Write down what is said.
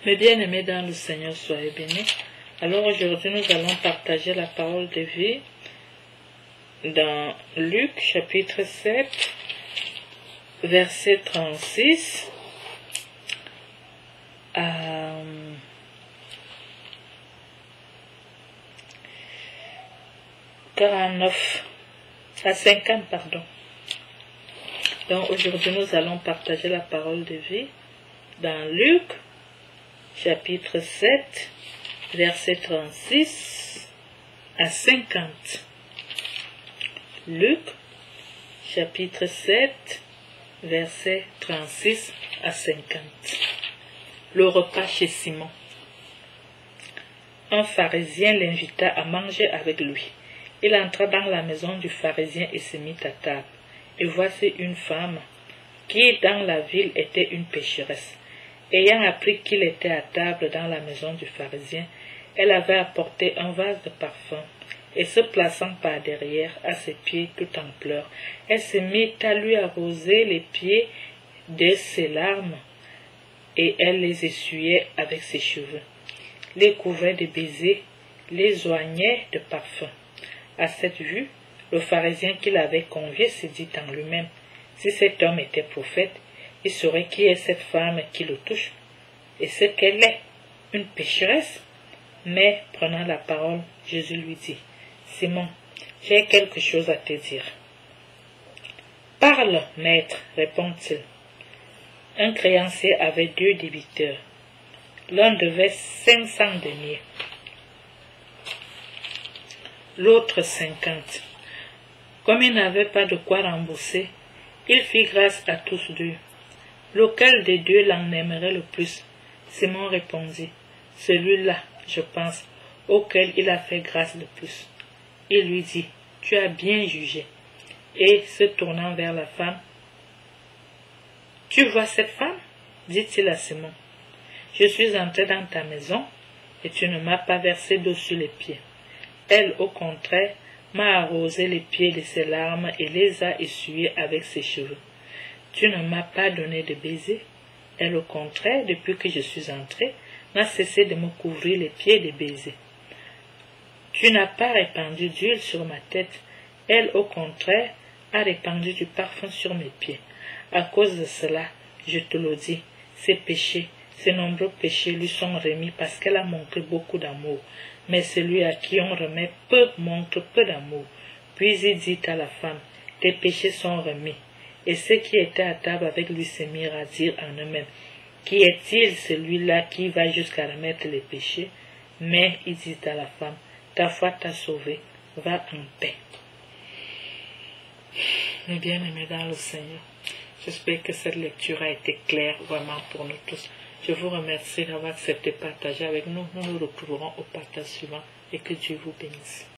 Mes bien-aimés dans le Seigneur, soyez bénis. Alors aujourd'hui, nous allons partager la parole de vie dans Luc chapitre 7, verset 36 à 49, à 50, pardon. Donc aujourd'hui, nous allons partager la parole de vie dans Luc chapitre 7, verset 36 à 50. Luc chapitre 7, verset 36 à 50. Le repas chez Simon. Un pharisien l'invita à manger avec lui. Il entra dans la maison du pharisien et se mit à table. Et voici une femme qui dans la ville était une pécheresse. Ayant appris qu'il était à table dans la maison du pharisien, elle avait apporté un vase de parfum, et se plaçant par derrière à ses pieds tout en pleurs, elle se mit à lui arroser les pieds de ses larmes, et elle les essuyait avec ses cheveux, les couvrait de baisers, les oignait de parfum. À cette vue, le pharisien qui l'avait convié se dit en lui-même, si cet homme était prophète, il saurait qui est cette femme qui le touche, et ce qu'elle est, une pécheresse. Mais, prenant la parole, Jésus lui dit, Simon, j'ai quelque chose à te dire. Parle, maître, répond-il. Un créancier avait 2 débiteurs. L'un devait 500 deniers, l'autre 50. Comme il n'avait pas de quoi rembourser, il fit grâce à tous 2. Lequel des 2 l'en aimerait le plus? Simon répondit, celui-là, je pense, auquel il a fait grâce le plus. Il lui dit, tu as bien jugé. Et se tournant vers la femme, tu vois cette femme? Dit-il à Simon. Je suis entré dans ta maison et tu ne m'as pas versé d'eau sur les pieds. Elle, au contraire, m'a arrosé les pieds de ses larmes et les a essuyés avec ses cheveux. Tu ne m'as pas donné de baiser. Elle, au contraire, depuis que je suis entré, n'a cessé de me couvrir les pieds de baisers. Tu n'as pas répandu d'huile sur ma tête. Elle, au contraire, a répandu du parfum sur mes pieds. À cause de cela, je te le dis, ses péchés, ses nombreux péchés lui sont remis parce qu'elle a montré beaucoup d'amour. Mais celui à qui on remet peu montre peu d'amour. Puis il dit à la femme, tes péchés sont remis. Et ceux qui étaient à table avec lui se mirent à dire en eux-mêmes, qui est-il celui-là qui va jusqu'à remettre les péchés? Mais il dit à la femme, ta foi t'a sauvée, va en paix. Mes bien-aimés dans le Seigneur, j'espère que cette lecture a été claire vraiment pour nous tous. Je vous remercie d'avoir accepté de partager avec nous. Nous nous retrouverons au partage suivant et que Dieu vous bénisse.